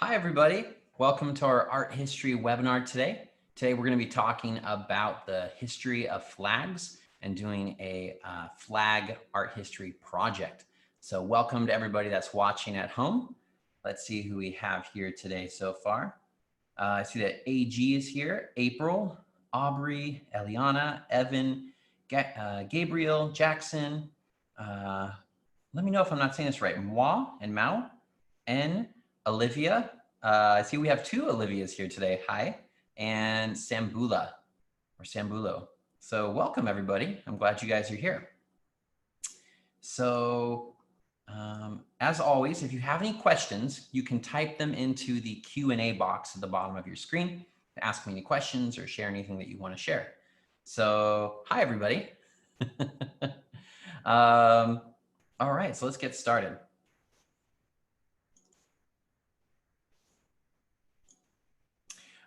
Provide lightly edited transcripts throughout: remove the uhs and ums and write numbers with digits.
Hi, everybody. Welcome to our art history webinar today. Today, we're going to be talking about the history of flags and doing a flag art history project. So welcome to everybody that's watching at home. Let's see who we have here today so far. I see that AG is here, April, Aubrey, Eliana, Evan, Gabriel, Jackson. Let me know if I'm not saying this right. Moi and Mao, N, Olivia. I see we have two Olivias here today. Hi. And Sambula or Sambulo. So welcome everybody. I'm glad you guys are here. So as always, if you have any questions, you can type them into the Q&A box at the bottom of your screen to ask me any questions or share anything that you want to share. So hi everybody. All right, so let's get started.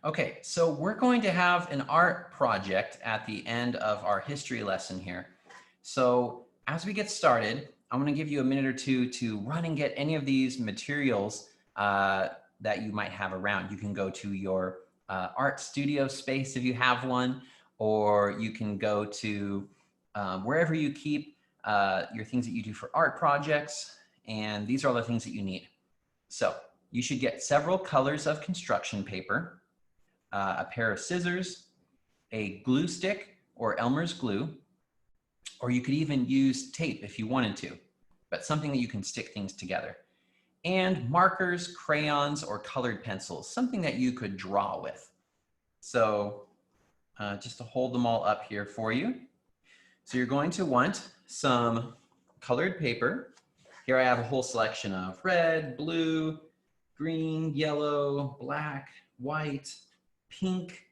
Okay, so we're going to have an art project at the end of our history lesson here. So as we get started, I'm going to give you a minute or two to run and get any of these materials that you might have around. You can go to your art studio space if you have one, or you can go to wherever you keep your things that you do for art projects. And these are all the things that you need. So you should get several colors of construction paper, a pair of scissors, a glue stick or Elmer's glue, or you could even use tape if you wanted to, but something that you can stick things together. And markers, crayons, or colored pencils, something that you could draw with. So just to hold them all up here for you. So you're going to want some colored paper. Here I have a whole selection of red, blue, green, yellow, black, white, pink,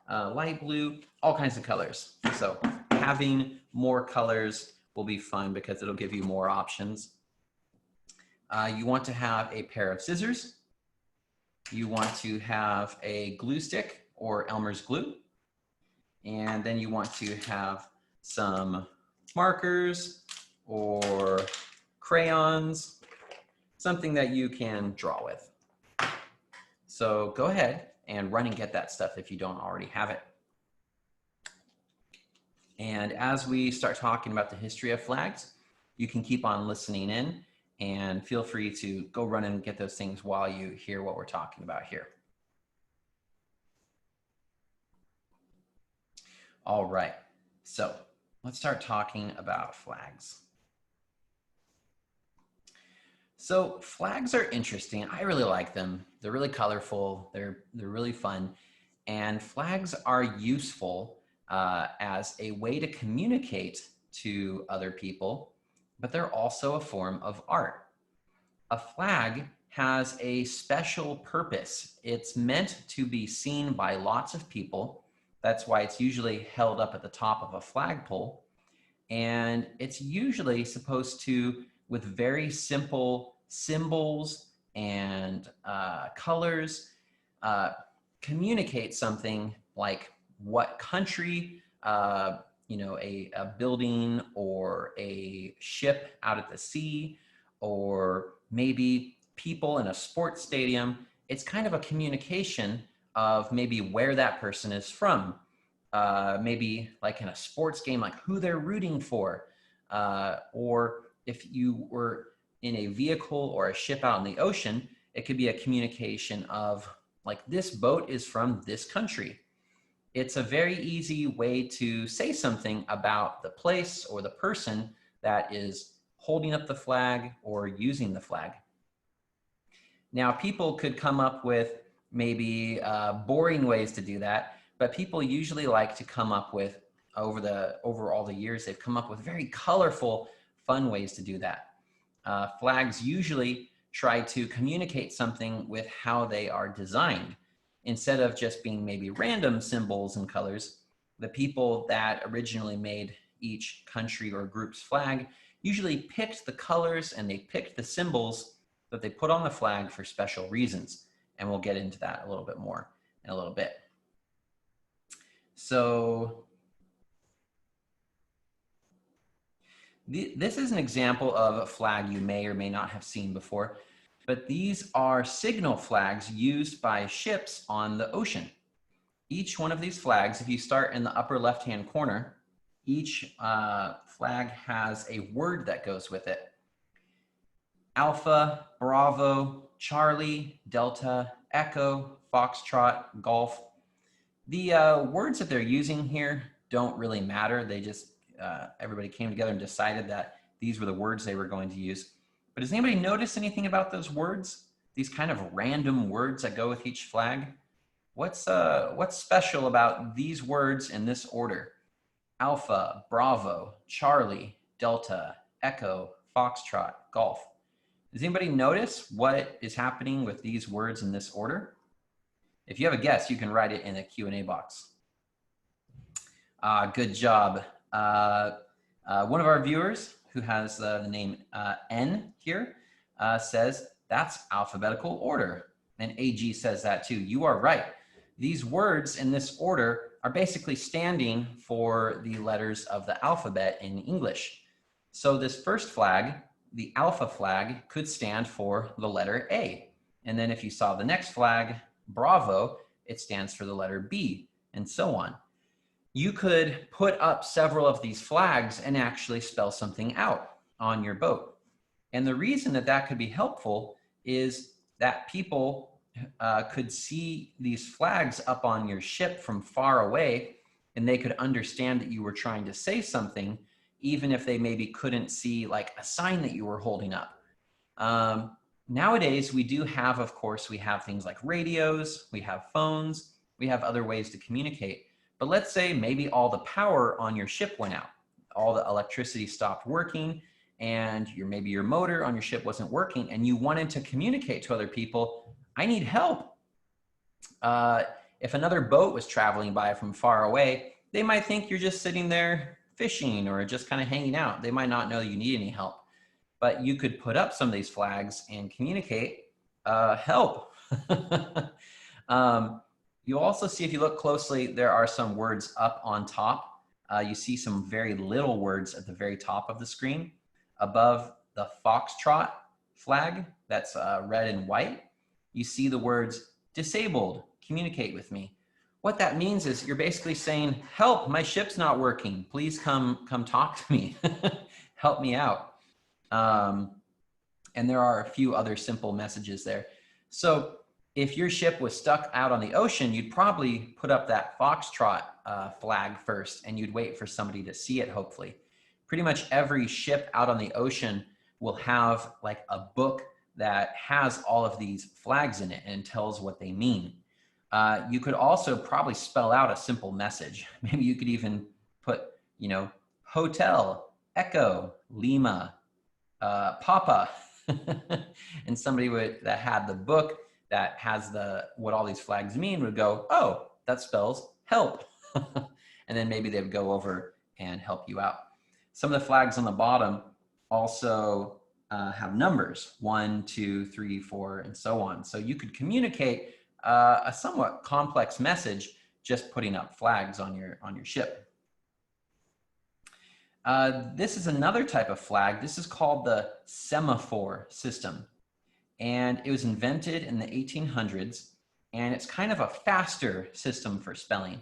light blue, all kinds of colors. So having more colors will be fun because it'll give you more options. You want to have a pair of scissors. You want to have a glue stick or Elmer's glue. And then you want to have some markers or crayons, something that you can draw with. So go ahead and run and get that stuff if you don't already have it. And as we start talking about the history of flags, you can keep on listening in and feel free to go run and get those things while you hear what we're talking about here. All right, so let's start talking about flags. So flags are interesting. I really like them. They're really colorful. They're really fun. And flags are useful as a way to communicate to other people, but they're also a form of art. A flag has a special purpose. It's meant to be seen by lots of people. That's why it's usually held up at the top of a flagpole. And it's usually supposed to, with very simple symbols and colors, communicate something like what country, a building or a ship out at the sea, or maybe people in a sports stadium. It's kind of a communication of maybe where that person is from. Maybe like in a sports game, like who they're rooting for, or if you were in a vehicle or a ship out in the ocean, it could be a communication of like, this boat is from this country. It's a very easy way to say something about the place or the person that is holding up the flag or using the flag. Now, people could come up with maybe boring ways to do that, but people usually like to come up with, over all the years, they've come up with very colorful, fun ways to do that. Flags usually try to communicate something with how they are designed. Instead of just being maybe random symbols and colors, the people that originally made each country or group's flag usually picked the colors and they picked the symbols that they put on the flag for special reasons. And we'll get into that a little bit more in a little bit. So this is an example of a flag you may or may not have seen before, but these are signal flags used by ships on the ocean. Each one of these flags, if you start in the upper left-hand corner, each flag has a word that goes with it. Alpha, Bravo, Charlie, Delta, Echo, Foxtrot, Golf. The words that they're using here don't really matter. They just, everybody came together and decided that these were the words they were going to use. But does anybody notice anything about those words? These kind of random words that go with each flag? What's special about these words in this order? Alpha, Bravo, Charlie, Delta, Echo, Foxtrot, Golf. Does anybody notice what is happening with these words in this order? If you have a guess, you can write it in the Q&A box. Good job. One of our viewers who has the name N here says that's alphabetical order. And AG says that too. You are right. These words in this order are basically standing for the letters of the alphabet in English. So this first flag, the alpha flag, could stand for the letter A. And then if you saw the next flag, Bravo, it stands for the letter B, and so on. You could put up several of these flags and actually spell something out on your boat. And the reason that that could be helpful is that people could see these flags up on your ship from far away, and they could understand that you were trying to say something, even if they maybe couldn't see like a sign that you were holding up. Nowadays, we do have, of course, we have things like radios, we have phones, we have other ways to communicate. But let's say maybe all the power on your ship went out, all the electricity stopped working, and maybe your motor on your ship wasn't working, and you wanted to communicate to other people, I need help. If another boat was traveling by from far away, they might think you're just sitting there fishing or just kind of hanging out. They might not know you need any help. But you could put up some of these flags and communicate help. You also see, if you look closely, there are some words up on top. You see some very little words at the very top of the screen. Above the Foxtrot flag, that's red and white, you see the words disabled, communicate with me. What that means is you're basically saying, help, my ship's not working. Please come talk to me. Help me out. And there are a few other simple messages there. So if your ship was stuck out on the ocean, you'd probably put up that Foxtrot flag first, and you'd wait for somebody to see it, hopefully. Pretty much every ship out on the ocean will have like a book that has all of these flags in it and tells what they mean. You could also probably spell out a simple message. Maybe you could even put, Hotel, Echo, Lima, Papa, and somebody that had the book that has what all these flags mean would go, oh, that spells help. And then maybe they would go over and help you out. Some of the flags on the bottom also have numbers, 1, 2, 3, 4, and so on. So you could communicate a somewhat complex message just putting up flags on your ship. This is another type of flag. This is called the semaphore system. And it was invented in the 1800s, and it's kind of a faster system for spelling.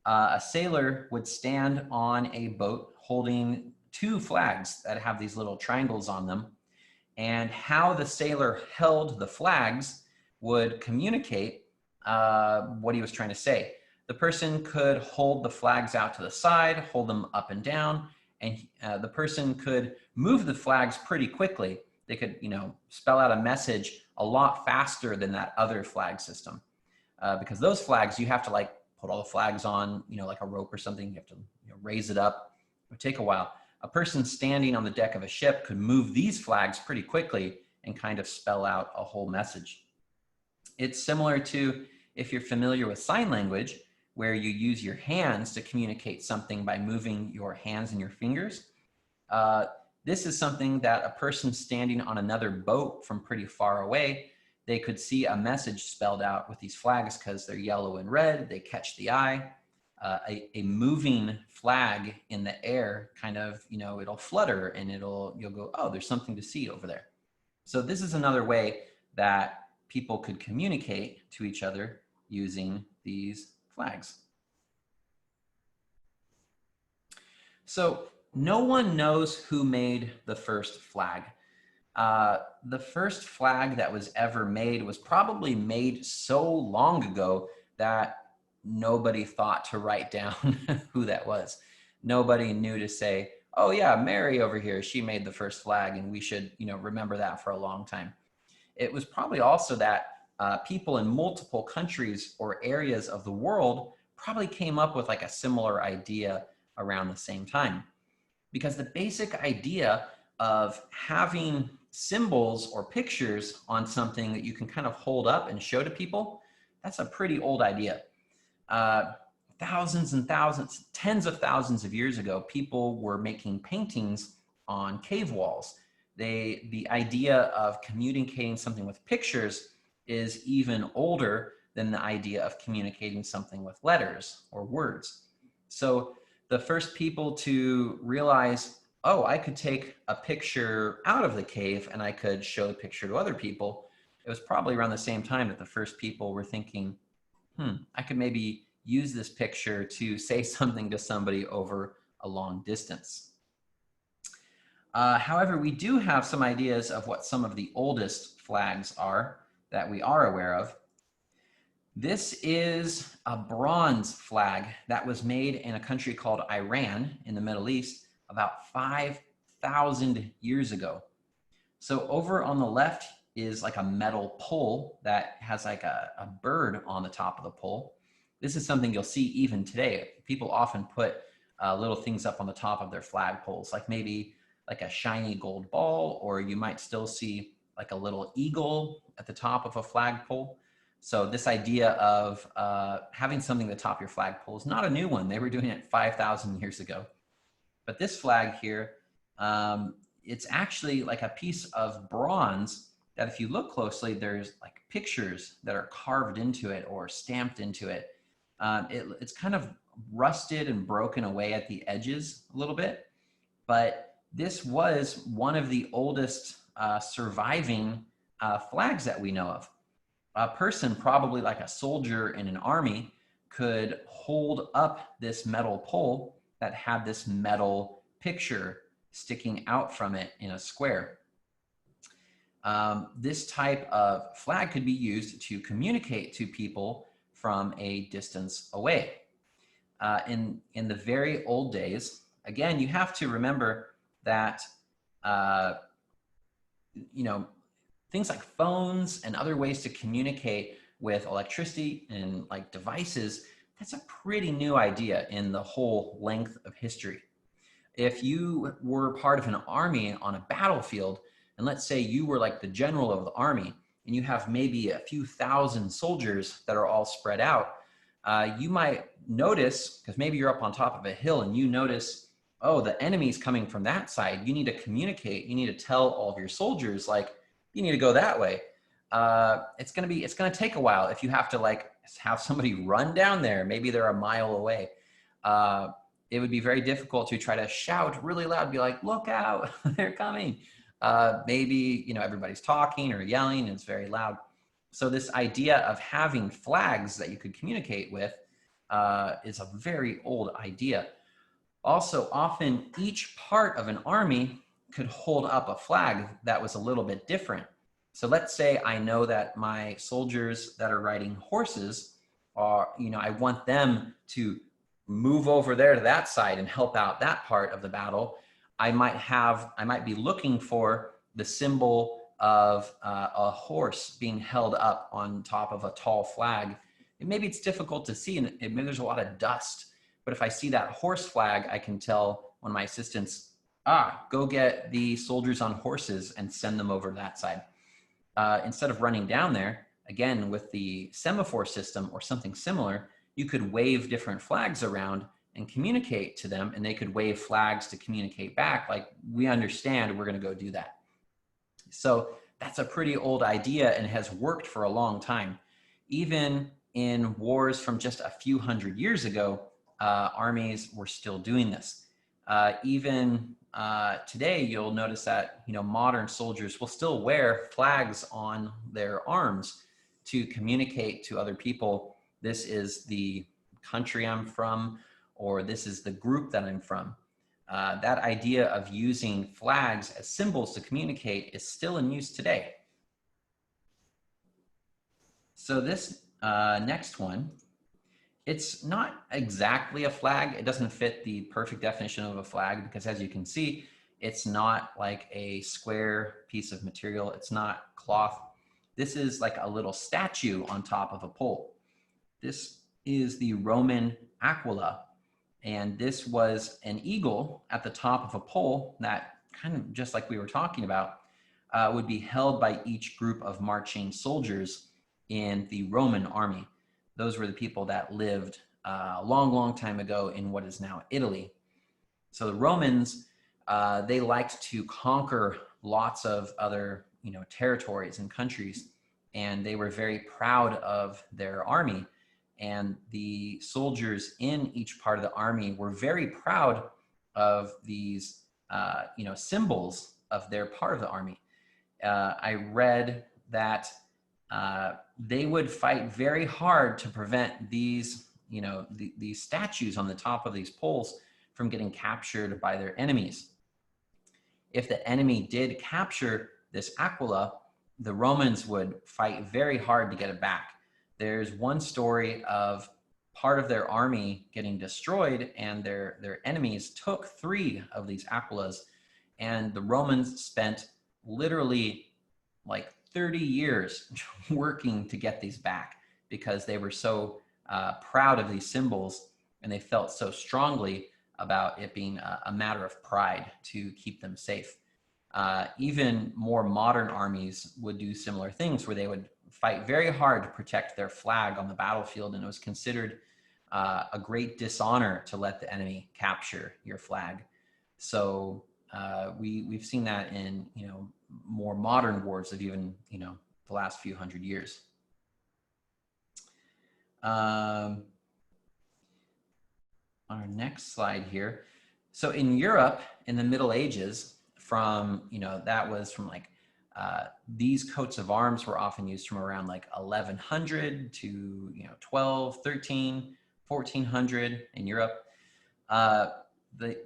A sailor would stand on a boat holding 2 flags that have these little triangles on them, and how the sailor held the flags would communicate what he was trying to say. The person could hold the flags out to the side, hold them up and down, and the person could move the flags pretty quickly. They could, spell out a message a lot faster than that other flag system. Because those flags, you have to like put all the flags on, like a rope or something. You have to raise it up. It would take a while. A person standing on the deck of a ship could move these flags pretty quickly and kind of spell out a whole message. It's similar to if you're familiar with sign language, where you use your hands to communicate something by moving your hands and your fingers. This is something that a person standing on another boat from pretty far away, they could see a message spelled out with these flags because they're yellow and red, they catch the eye. A moving flag in the air kind of, it'll flutter and you'll go, oh, there's something to see over there. So this is another way that people could communicate to each other using these flags. So no one knows who made the first flag. The first flag that was ever made was probably made so long ago that nobody thought to write down who that was. Nobody knew to say, oh yeah, Mary over here, she made the first flag, and we should, remember that for a long time. It was probably also that people in multiple countries or areas of the world probably came up with like a similar idea around the same time. Because the basic idea of having symbols or pictures on something that you can kind of hold up and show to people, that's a pretty old idea. Thousands and thousands, tens of thousands of years ago, people were making paintings on cave walls. The idea of communicating something with pictures is even older than the idea of communicating something with letters or words. So the first people to realize, oh, I could take a picture out of the cave and I could show the picture to other people, it was probably around the same time that the first people were thinking, I could maybe use this picture to say something to somebody over a long distance. However, we do have some ideas of what some of the oldest flags are that we are aware of. This is a bronze flag that was made in a country called Iran in the Middle East about 5,000 years ago. So over on the left is like a metal pole that has like a bird on the top of the pole. This is something you'll see even today. People often put little things up on the top of their flag poles, like maybe like a shiny gold ball, or you might still see like a little eagle at the top of a flagpole. So this idea of having something at the top of your flagpole is not a new one. They were doing it 5,000 years ago. But this flag here, it's actually like a piece of bronze that if you look closely, there's like pictures that are carved into it or stamped into it. It's kind of rusted and broken away at the edges a little bit, but this was one of the oldest surviving flags that we know of. A person, probably like a soldier in an army, could hold up this metal pole that had this metal picture sticking out from it in a square. This type of flag could be used to communicate to people from a distance away. In the very old days, again, you have to remember that things like phones and other ways to communicate with electricity and like devices, that's a pretty new idea in the whole length of history. If you were part of an army on a battlefield, and let's say you were like the general of the army, and you have maybe a few thousand soldiers that are all spread out, you might notice, because maybe you're up on top of a hill and you notice, oh, the enemy's coming from that side. You need to communicate. You need to tell all of your soldiers, like, you need to go that way. It's gonna take a while if you have to like have somebody run down there. Maybe they're a mile away. It would be very difficult to try to shout really loud, be like, look out, they're coming. Maybe, everybody's talking or yelling and it's very loud. So this idea of having flags that you could communicate with is a very old idea. Also, often each part of an army could hold up a flag that was a little bit different. So let's say I know that my soldiers that are riding horses are, I want them to move over there to that side and help out that part of the battle. I might be looking for the symbol of a horse being held up on top of a tall flag. And maybe it's difficult to see and maybe there's a lot of dust, but if I see that horse flag, I can tell one of my assistants, go get the soldiers on horses and send them over to that side. Instead of running down there, again, with the semaphore system or something similar, you could wave different flags around and communicate to them, and they could wave flags to communicate back, like, we understand, we're gonna go do that. So that's a pretty old idea and has worked for a long time. Even in wars from just a few hundred years ago, armies were still doing this. Even today, you'll notice that modern soldiers will still wear flags on their arms to communicate to other people, this is the country I'm from, or this is the group that I'm from. That idea of using flags as symbols to communicate is still in use today. So this next one, it's not exactly a flag. It doesn't fit the perfect definition of a flag because, as you can see, it's not like a square piece of material. It's not cloth. This is like a little statue on top of a pole. This is the Roman aquila, and this was an eagle at the top of a pole that, kind of just like we were talking about, would be held by each group of marching soldiers in the Roman army. Those were the people that lived a long, long time ago in what is now Italy. So the Romans, they liked to conquer lots of other territories and countries, and they were very proud of their army. And the soldiers in each part of the army were very proud of these symbols of their part of the army. I read that they would fight very hard to prevent these, these statues on the top of these poles from getting captured by their enemies. If the enemy did capture this aquila, the Romans would fight very hard to get it back. There's one story of part of their army getting destroyed, and their enemies took 3 of these aquilas, and the Romans spent literally like 30 years working to get these back because they were so proud of these symbols, and they felt so strongly about it being a matter of pride to keep them safe. Even more modern armies would do similar things where they would fight very hard to protect their flag on the battlefield, and it was considered a great dishonor to let the enemy capture your flag. So we've seen that in more modern wars of even the last few hundred years. On our next slide here, so in Europe in the Middle Ages, from that was from like these coats of arms were often used from around like 1100 to 12, 13, 1400 in Europe.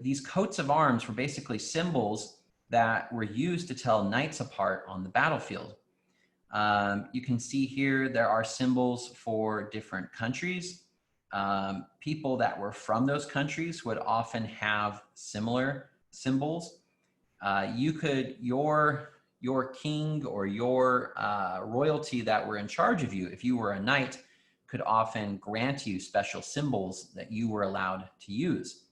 These coats of arms were basically symbols that were used to tell knights apart on the battlefield. You can see here there are symbols for different countries. People that were from those countries would often have similar symbols. Your king or your royalty that were in charge of you, if you were a knight, could often grant you special symbols that you were allowed to use.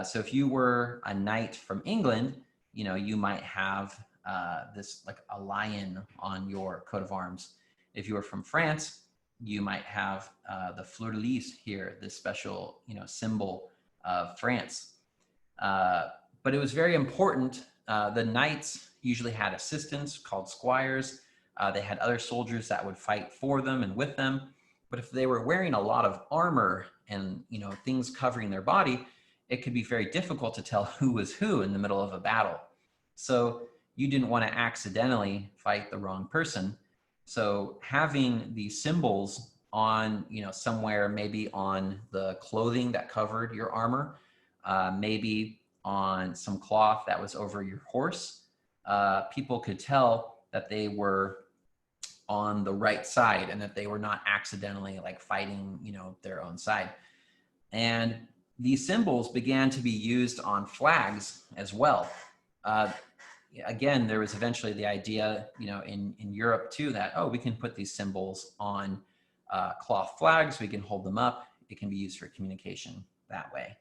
So if you were a knight from England, you might have this like a lion on your coat of arms. If you were from France, you might have the fleur-de-lis here, this special symbol of France. But it was very important. The knights usually had assistants called squires. They had other soldiers that would fight for them and with them. But if they were wearing a lot of armor and things covering their body, it could be very difficult to tell who was who in the middle of a battle. So you didn't want to accidentally fight the wrong person. So having these symbols on, somewhere, maybe on the clothing that covered your armor, maybe on some cloth that was over your horse, people could tell that they were on the right side and that they were not accidentally like fighting, their own side. And these symbols began to be used on flags as well. Again, there was eventually the idea, in Europe too, that, oh, we can put these symbols on cloth flags, we can hold them up, it can be used for communication that way.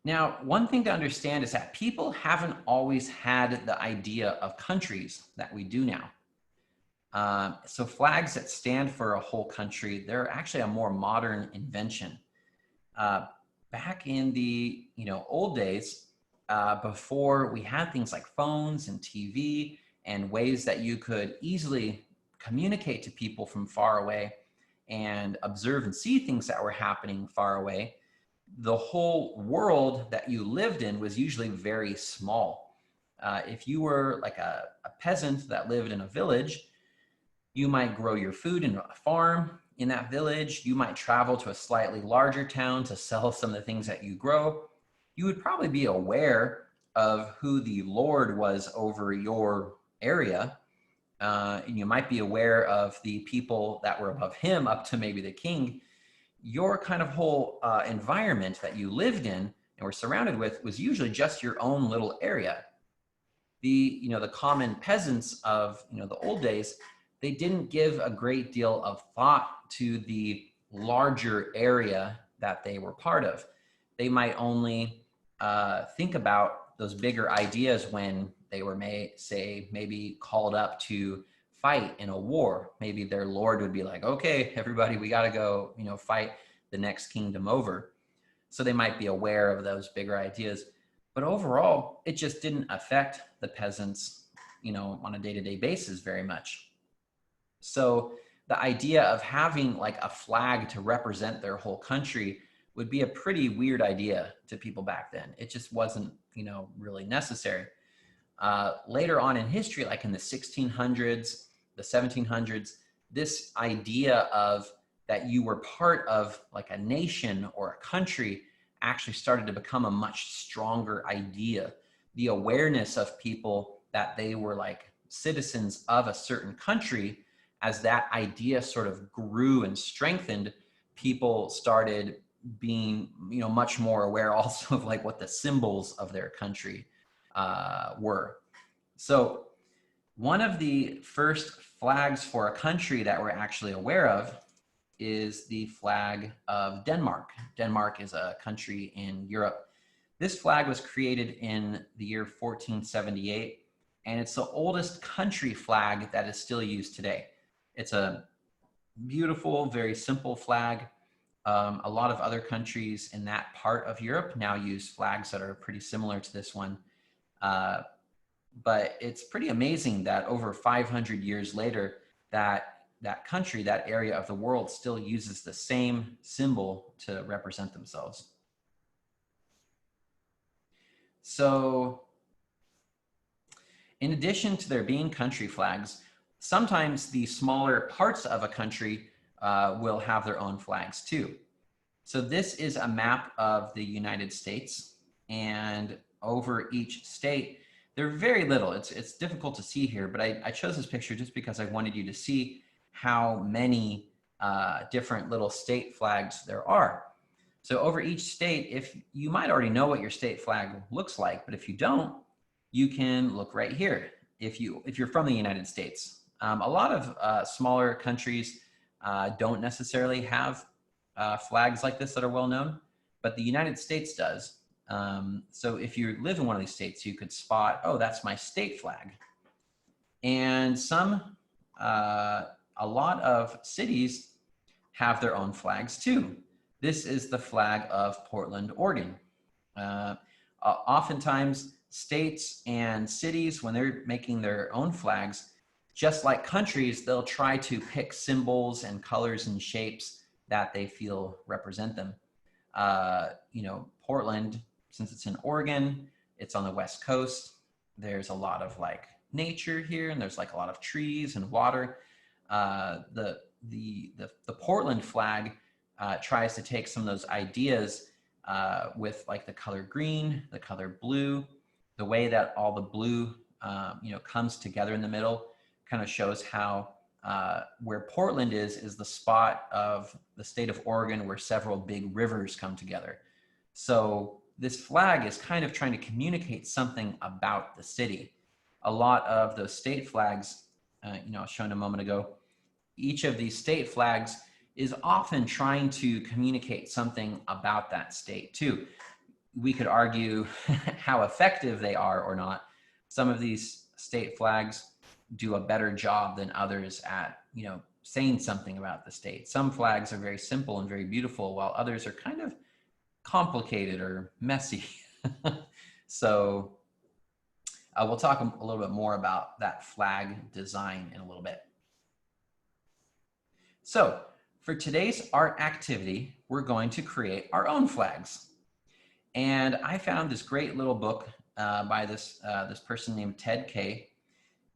Now, one thing to understand is that people haven't always had the idea of countries that we do now. So flags that stand for a whole country, they're actually a more modern invention. Back in the old days, before we had things like phones and TV and ways that you could easily communicate to people from far away and observe and see things that were happening far away, the whole world that you lived in was usually very small. If you were like a peasant that lived in a village, you might grow your food in a farm in that village. You might travel to a slightly larger town to sell some of the things that you grow. You would probably be aware of who the Lord was over your area. And you might be aware of the people that were above him, up to maybe the king. Your kind of whole environment that you lived in and were surrounded with was usually just your own little area. The common peasants of the old days, they didn't give a great deal of thought to the larger area that they were part of. They might only think about those bigger ideas when they were maybe called up to fight in a war. Maybe their lord would be like, okay, everybody, we got to go fight the next kingdom over. So they might be aware of those bigger ideas. But overall, it just didn't affect the peasants, on a day-to-day basis very much. So the idea of having like a flag to represent their whole country would be a pretty weird idea to people back then. It just wasn't, really necessary. Later on in history, like in the 1600s, the 1700s, this idea of that you were part of like a nation or a country actually started to become a much stronger idea. The awareness of people that they were like citizens of a certain country, as that idea sort of grew and strengthened, people started being, much more aware also of like what the symbols of their country were. So one of the first flags for a country that we're actually aware of is the flag of Denmark. Denmark is a country in Europe. This flag was created in the year 1478, and it's the oldest country flag that is still used today. It's a beautiful, very simple flag. A lot of other countries in that part of Europe now use flags that are pretty similar to this one. But it's pretty amazing that over 500 years later, that country, that area of the world still uses the same symbol to represent themselves. So in addition to there being country flags, sometimes the smaller parts of a country will have their own flags too. So this is a map of the United States, and over each state, they're very little. It's difficult to see here, but I chose this picture just because I wanted you to see how many different little state flags there are. So over each state, if you might already know what your state flag looks like, but if you don't, you can look right here. If you're from the United States, a lot of smaller countries don't necessarily have flags like this that are well known, but the United States does. So if you live in one of these states, you could spot, oh, that's my state flag. And a lot of cities have their own flags too. This is the flag of Portland, Oregon. Oftentimes, states and cities, when they're making their own flags, just like countries, they'll try to pick symbols and colors and shapes that they feel represent them. Portland, since it's in Oregon, it's on the West Coast. There's a lot of like nature here, and there's like a lot of trees and water. The Portland flag tries to take some of those ideas with like the color green, the color blue, the way that all the blue comes together in the middle, kind of shows how where Portland is the spot of the state of Oregon where several big rivers come together. So this flag is kind of trying to communicate something about the city. A lot of those state flags, shown a moment ago, each of these state flags is often trying to communicate something about that state too. We could argue how effective they are or not. Some of these state flags do a better job than others at, saying something about the state. Some flags are very simple and very beautiful, while others are kind of complicated or messy. So we'll talk a little bit more about that flag design in a little bit. So For today's art activity, we're going to create our own flags. And I found this great little book by this person named Ted Kay.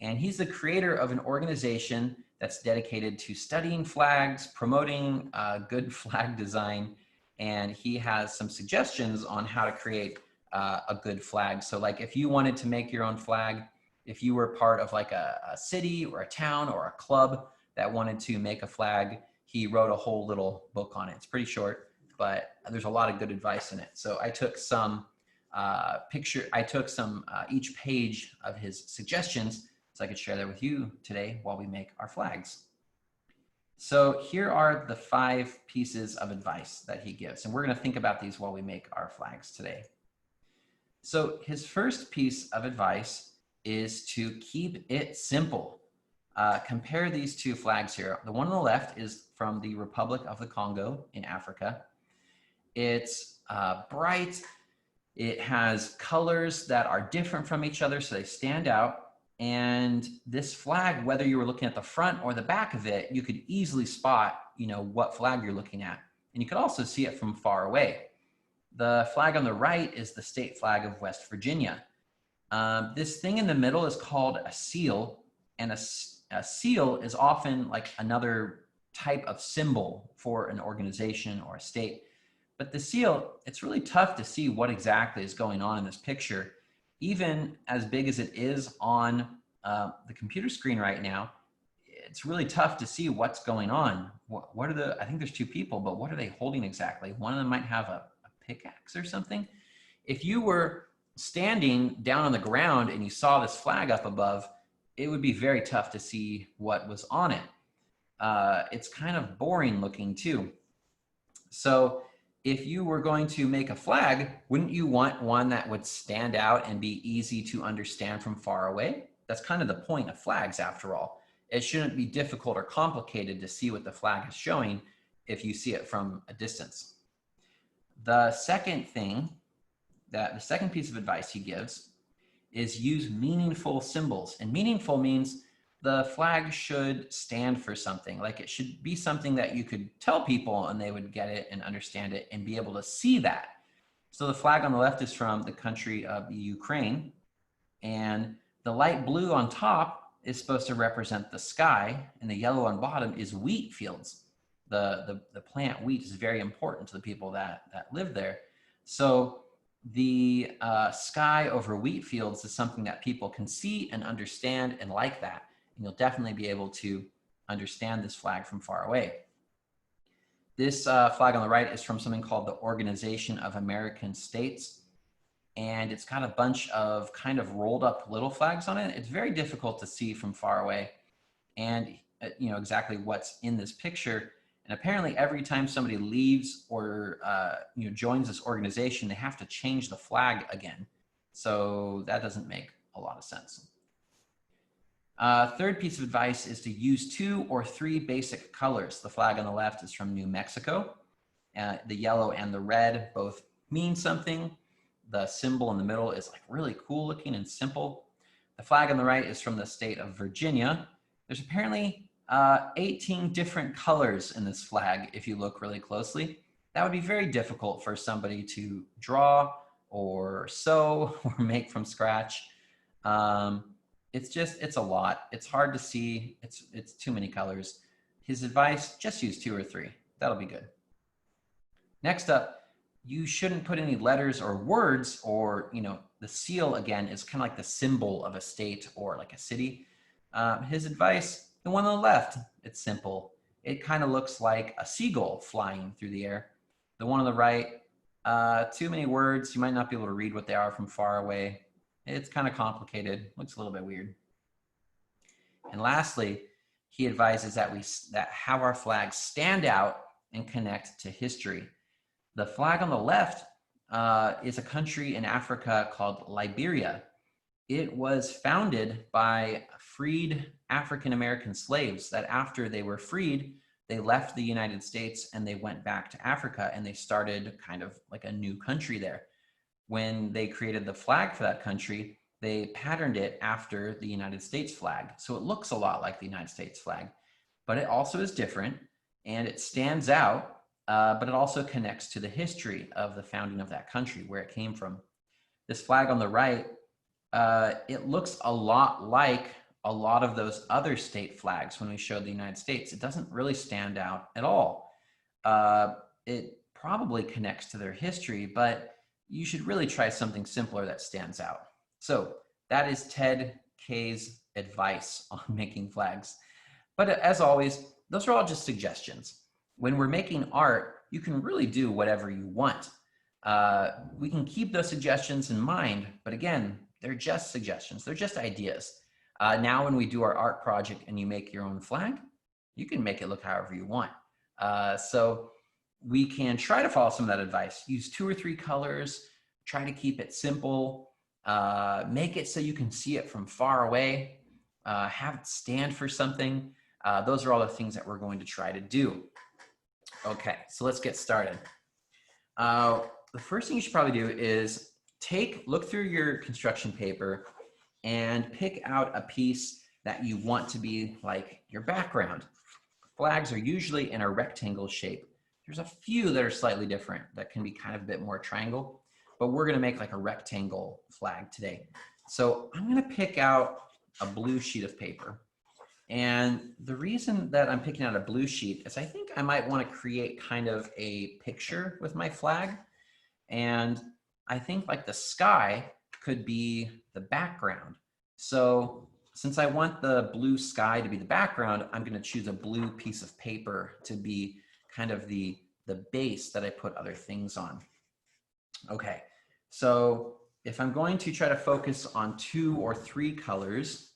And he's the creator of an organization that's dedicated to studying flags, promoting good flag design. And he has some suggestions on how to create a good flag. So like if you wanted to make your own flag, if you were part of like a city or a town or a club that wanted to make a flag, he wrote a whole little book on it. It's pretty short, but there's a lot of good advice in it. So I took some each page of his suggestions so I could share that with you today while we make our flags. So here are the 5 pieces of advice that he gives, and we're going to think about these while we make our flags today. So his first piece of advice is to keep it simple. Compare these 2 flags here. The one on the left is from the Republic of the Congo in Africa. It's bright. It has colors that are different from each other, so they stand out. And this flag, whether you were looking at the front or the back of it, you could easily spot, what flag you're looking at. And you could also see it from far away. The flag on the right is the state flag of West Virginia. This thing in the middle is called a seal, and a seal is often like another type of symbol for an organization or a state. But the seal, it's really tough to see what exactly is going on in this picture. Even as big as it is on the computer screen right now, it's really tough to see what's going on. I think there's 2 people, but what are they holding exactly? One of them might have a pickaxe or something. If you were standing down on the ground and you saw this flag up above, it would be very tough to see what was on it. It's kind of boring looking too. So if you were going to make a flag, wouldn't you want one that would stand out and be easy to understand from far away? That's kind of the point of flags after all. It shouldn't be difficult or complicated to see what the flag is showing if you see it from a distance. The second piece of advice he gives is use meaningful symbols. And meaningful means the flag should stand for something. Like it should be something that you could tell people and they would get it and understand it and be able to see that. So the flag on the left is from the country of Ukraine, and the light blue on top is supposed to represent the sky, and the yellow on bottom is wheat fields. The plant wheat is very important to the people that live there. So the sky over wheat fields is something that people can see and understand and like that. And you'll definitely be able to understand this flag from far away. This flag on the right is from something called the Organization of American States. And it's got a bunch of kind of rolled up little flags on it. It's very difficult to see from far away and exactly what's in this picture. And apparently every time somebody leaves or joins this organization, they have to change the flag again. So that doesn't make a lot of sense. Third piece of advice is to use 2 or 3 basic colors. The flag on the left is from New Mexico. The yellow and the red both mean something. The symbol in the middle is like really cool looking and simple. The flag on the right is from the state of Virginia. There's apparently 18 different colors in this flag if you look really closely. That would be very difficult for somebody to draw or sew or make from scratch. It's a lot. It's hard to see. It's too many colors. His advice, just use 2 or 3. That'll be good. Next up, you shouldn't put any letters or words or, the seal again is kind of like the symbol of a state or like a city. His advice, the one on the left, it's simple. It kind of looks like a seagull flying through the air. The one on the right, too many words. You might not be able to read what they are from far away. It's kind of complicated, looks a little bit weird. And lastly, he advises that have our flags stand out and connect to history. The flag on the left is a country in Africa called Liberia. It was founded by freed African-American slaves that after they were freed, they left the United States and they went back to Africa and they started kind of like a new country there. When they created the flag for that country, they patterned it after the United States flag. So it looks a lot like the United States flag, but it also is different. and it stands out, but it also connects to the history of the founding of that country, where it came from. This flag on the right, it looks a lot like a lot of those other state flags when we showed the United States. It doesn't really stand out at all. It probably connects to their history, but you should really try something simpler that stands out. So that is Ted K's advice on making flags. But as always, those are all just suggestions. When we're making art, you can really do whatever you want. We can keep those suggestions in mind, but again, they're just suggestions. They're just ideas. Now, when we do our art project and you make your own flag, you can make it look however you want. So we can try to follow some of that advice. Use 2 or 3 colors. Try to keep it simple. Make it so you can see it from far away. Have it stand for something. Those are all the things that we're going to try to do. Okay, so let's get started. The first thing you should probably do is look through your construction paper and pick out a piece that you want to be like your background. Flags are usually in a rectangle shape. There's a few that are slightly different that can be kind of a bit more triangle, but we're gonna make like a rectangle flag today. So I'm gonna pick out a blue sheet of paper. And the reason that I'm picking out a blue sheet is I think I might want to create kind of a picture with my flag. And I think like the sky could be the background. So since I want the blue sky to be the background, I'm going to choose a blue piece of paper to be kind of the base that I put other things on. Okay, so if I'm going to try to focus on 2 or 3 colors,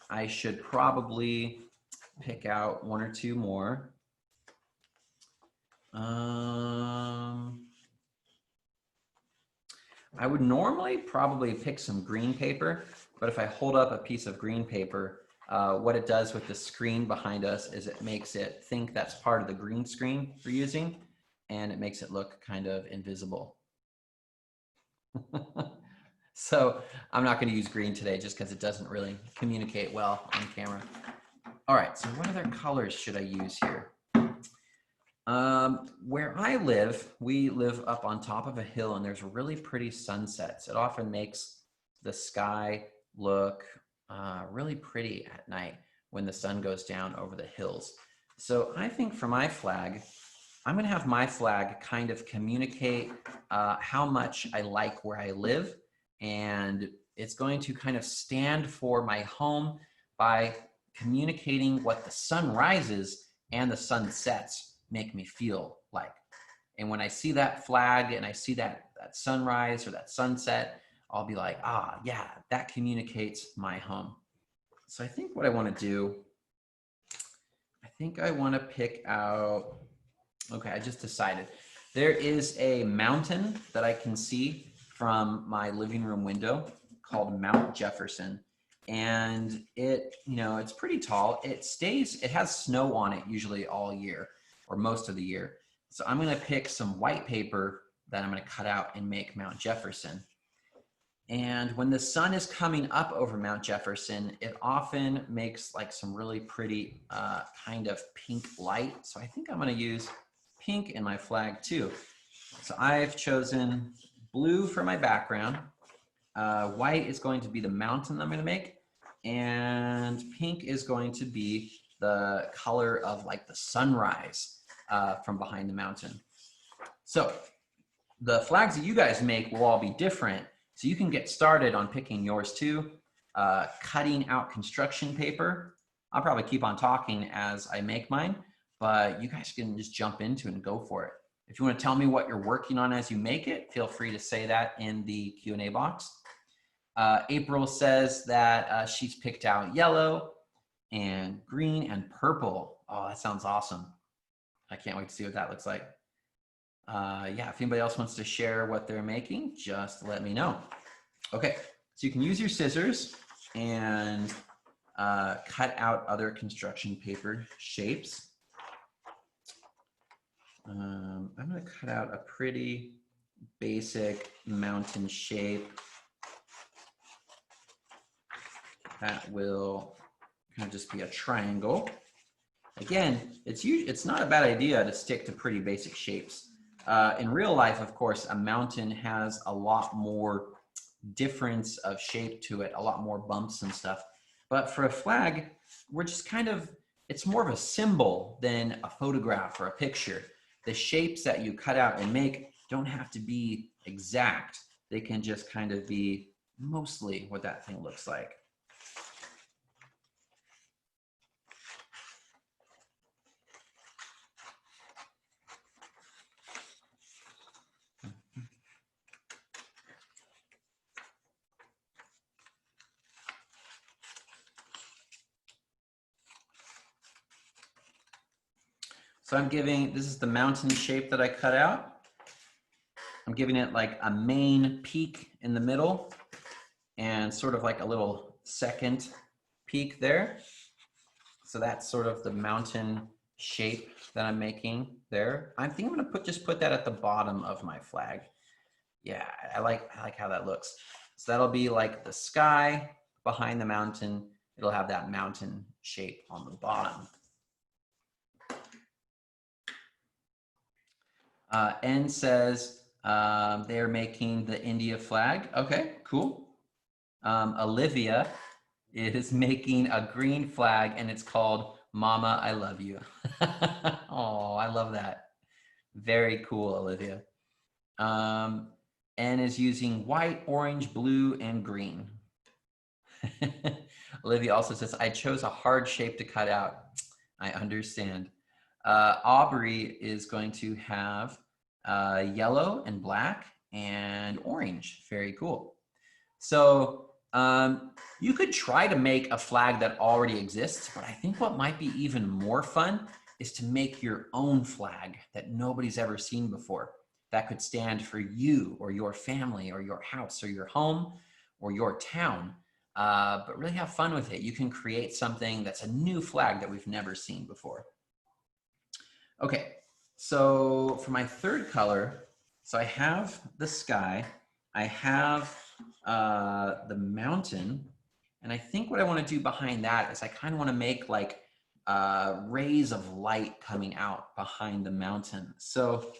I should probably pick out 1 or 2 more. I would normally probably pick some green paper, but if I hold up a piece of green paper, what it does with the screen behind us is it makes it think that's part of the green screen we're using, and it makes it look kind of invisible. So I'm not going to use green today just because it doesn't really communicate well on camera. All right, so what other colors should I use here? Where I live, we live up on top of a hill and there's really pretty sunsets. It often makes the sky look really pretty at night when the sun goes down over the hills. So I think for my flag, I'm going to have my flag kind of communicate how much I like where I live, and it's going to kind of stand for my home by communicating what the sun rises and the sun sets make me feel like. And when I see that flag and I see that sunrise or that sunset, I'll be like, ah, yeah, that communicates my home. So I think what I want to do, I think I want to pick out, okay, I just decided. There is a mountain that I can see from my living room window called Mount Jefferson. And it's pretty tall. It has snow on it usually all year or most of the year. So I'm going to pick some white paper that I'm going to cut out and make Mount Jefferson. And when the sun is coming up over Mount Jefferson, it often makes like some really pretty kind of pink light. So I think I'm going to use pink in my flag too. So I've chosen blue for my background. White is going to be the mountain I'm going to make. And pink is going to be the color of like the sunrise from behind the mountain. So the flags that you guys make will all be different. So you can get started on picking yours too. Cutting out construction paper. I'll probably keep on talking as I make mine, but you guys can just jump into it and go for it. If you want to tell me what you're working on as you make it, feel free to say that in the Q&A box. April says that she's picked out yellow and green and purple. Oh, that sounds awesome. I can't wait to see what that looks like. Yeah, if anybody else wants to share what they're making, just let me know. Okay, so you can use your scissors and cut out other construction paper shapes. I'm going to cut out a pretty basic mountain shape that will kind of just be a triangle. Again, it's not a bad idea to stick to pretty basic shapes. In real life, of course, a mountain has a lot more difference of shape to it, a lot more bumps and stuff. But for a flag, we're just kind of, it's more of a symbol than a photograph or a picture. The shapes that you cut out and make don't have to be exact. They can just kind of be mostly what that thing looks like. So I'm giving, this is the mountain shape that I cut out. I'm giving it like a main peak in the middle and sort of like a little second peak there. So that's sort of the mountain shape that I'm making there. I think I'm gonna just put that at the bottom of my flag. Yeah, I like how that looks. So that'll be like the sky behind the mountain. It'll have that mountain shape on the bottom. N says they're making the India flag. Okay, cool. Olivia is making a green flag and it's called Mama, I Love You. Oh, I love that. Very cool, Olivia. N is using white, orange, blue, and green. Olivia also says, I chose a hard shape to cut out. I understand. Aubrey is going to have yellow and black and orange. Very cool. So you could try to make a flag that already exists, but I think what might be even more fun is to make your own flag that nobody's ever seen before. That could stand for you or your family or your house or your home or your town. But really have fun with it. You can create something that's a new flag that we've never seen before. Okay, so for my third color, so I have the sky, I have the mountain, and I think what I want to do behind that is I kind of want to make like rays of light coming out behind the mountain. So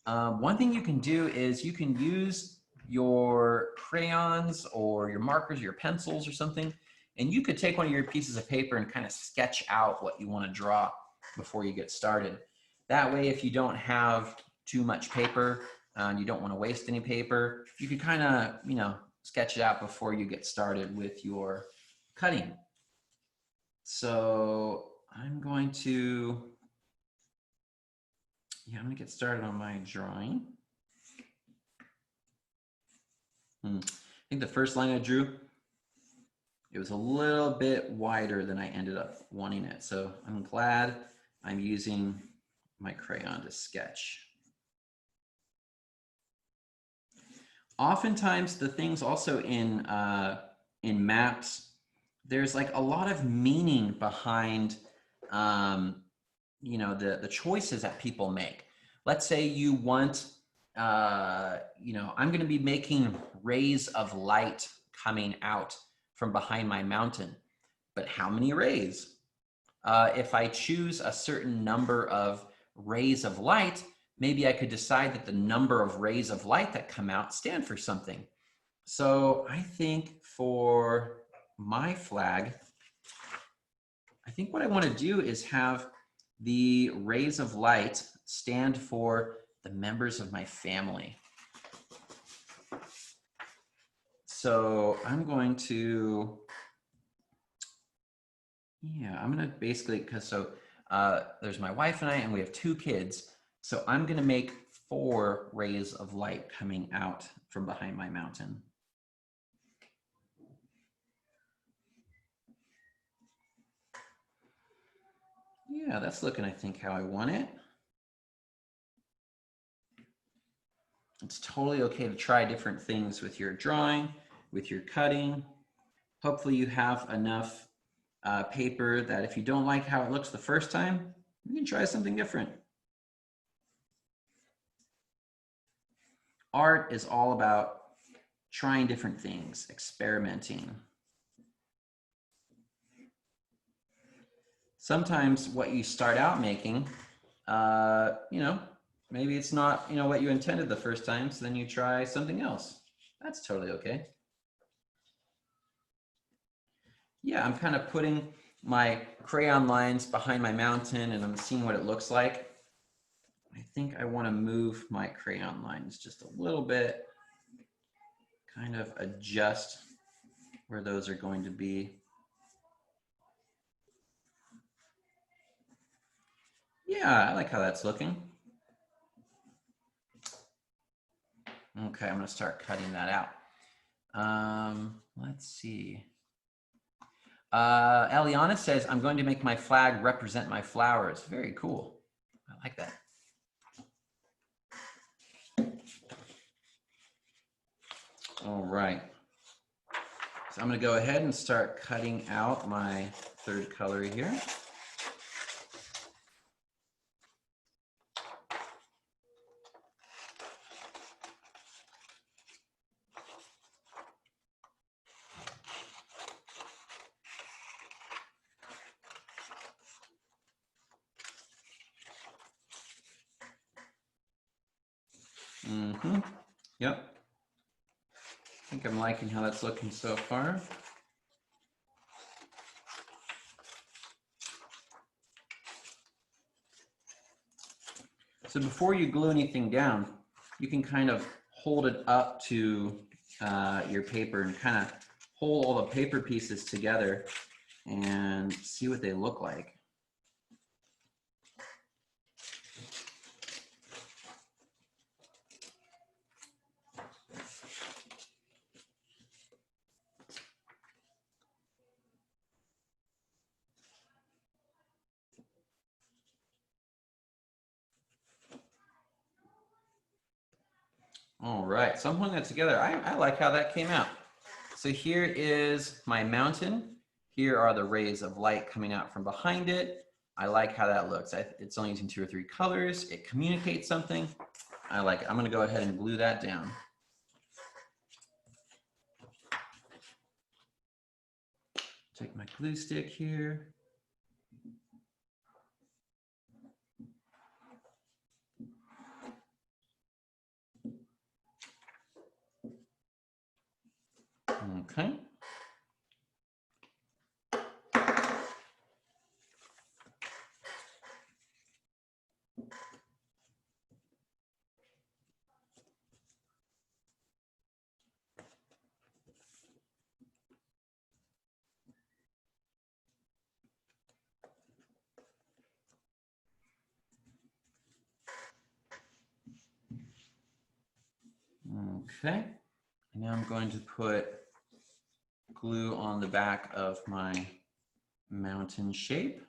one thing you can do is you can use your crayons or your markers, your pencils or something, and you could take one of your pieces of paper and kind of sketch out what you want to draw before you get started. That way, if you don't have too much paper and you don't want to waste any paper, you can kind of, you know, sketch it out before you get started with your cutting. So I'm going to, I'm going to get started on my drawing. I think the first line I drew, it was a little bit wider than I ended up wanting it. So I'm glad I'm using my crayon to sketch. Oftentimes the things also in maps, there's like a lot of meaning behind you know, the choices that people make. Let's say you want, you know, I'm going to be making rays of light coming out from behind my mountain, but how many rays? If I choose a certain number of rays of light, maybe I could decide that the number of rays of light that come out stand for something. So I think for my flag, I think what I want to do is have the rays of light stand for the members of my family. So I'm going to, I'm going to basically, there's my wife and I, and we have 2 kids. So I'm going to make 4 rays of light coming out from behind my mountain. Yeah, that's looking, I think, how I want it. It's totally okay to try different things with your drawing, with your cutting. Hopefully you have enough paper that if you don't like how it looks the first time, you can try something different. Art is all about trying different things, experimenting. sometimes what you start out making, you know, maybe it's not, you know, what you intended the first time, so then you try something else. That's totally okay. Yeah, I'm kind of putting my crayon lines behind my mountain and I'm seeing what it looks like. I think I want to move my crayon lines just a little bit, kind of adjust where those are going to be. Yeah, I like how that's looking. Okay, I'm going to start cutting that out. Let's see. Eliana says, I'm going to make my flag represent my flowers. Very cool. I like that. All right. So I'm going to go ahead and start cutting out my third color here. Mm-hmm. Yep. I think I'm liking how that's looking so far. So before you glue anything down, you can kind of hold it up to your paper and kind of hold all the paper pieces together and see what they look like. All right, so I'm putting that together. I like how that came out. So here is my mountain. Here are the rays of light coming out from behind it. I like how that looks. It's only using 2 or 3 colors. It communicates something. I like it. I'm gonna go ahead and glue that down. Take my glue stick here. Okay. Okay. And now I'm going to put glue on the back of my mountain shape.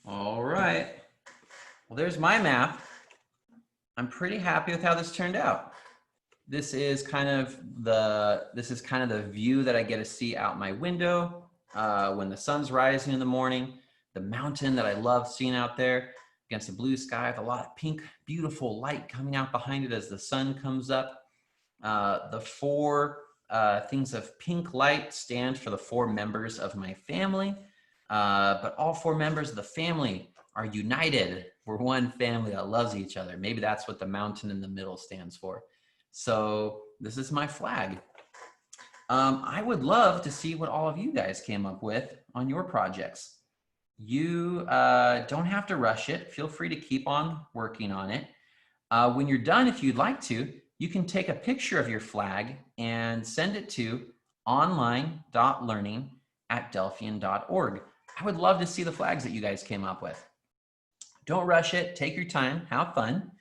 All right. Well, there's my map. I'm pretty happy with how this turned out. This is kind of the view that I get to see out my window when the sun's rising in the morning. The mountain that I love seeing out there against the blue sky with a lot of pink, beautiful light coming out behind it as the sun comes up. The 4 things of pink light stand for the 4 members of my family, but all 4 members of the family are united. We're one family that loves each other. Maybe that's what the mountain in the middle stands for. So this is my flag. I would love to see what all of you guys came up with on your projects. You don't have to rush it. Feel free to keep on working on it. When you're done, if you'd like to, you can take a picture of your flag and send it to online.learning@delphian.org. I would love to see the flags that you guys came up with. Don't rush it. Take your time. Have fun.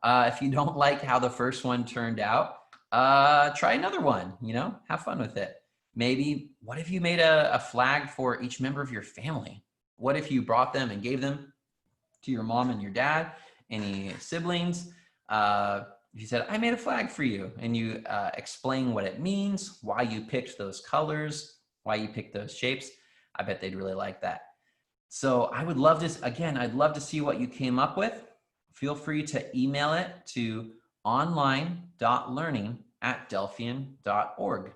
If you don't like how the first one turned out, try another one. You know, have fun with it. Maybe, what if you made a flag for each member of your family? What if you brought them and gave them to your mom and your dad, any siblings? If you said, I made a flag for you, and you explain what it means, why you picked those colors, why you picked those shapes, I bet they'd really like that. So I would love to, again, I'd love to see what you came up with. Feel free to email it to online.learning@delphian.org.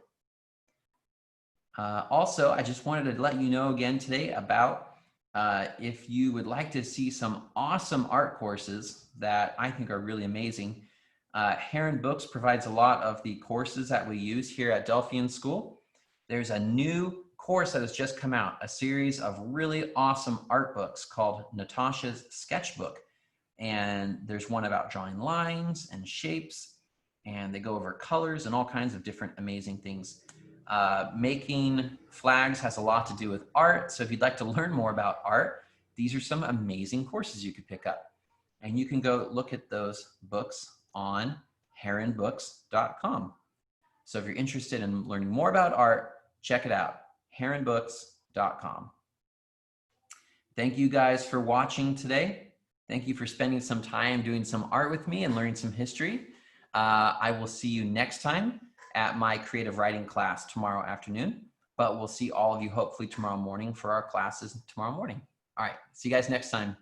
Also, I just wanted to let you know again today about if you would like to see some awesome art courses that I think are really amazing. Heron Books provides a lot of the courses that we use here at Delphian School. There's a new course that has just come out, a series of really awesome art books called Natasha's Sketchbook. And there's one about drawing lines and shapes, and they go over colors and all kinds of different amazing things. Making flags has a lot to do with art. So if you'd like to learn more about art, these are some amazing courses you could pick up. And you can go look at those books on heronbooks.com. So if you're interested in learning more about art, check it out, heronbooks.com. Thank you guys for watching today. Thank you for spending some time doing some art with me and learning some history. I will see you next time at my creative writing class tomorrow afternoon, but we'll see all of you hopefully tomorrow morning for our classes tomorrow morning. All right, see you guys next time.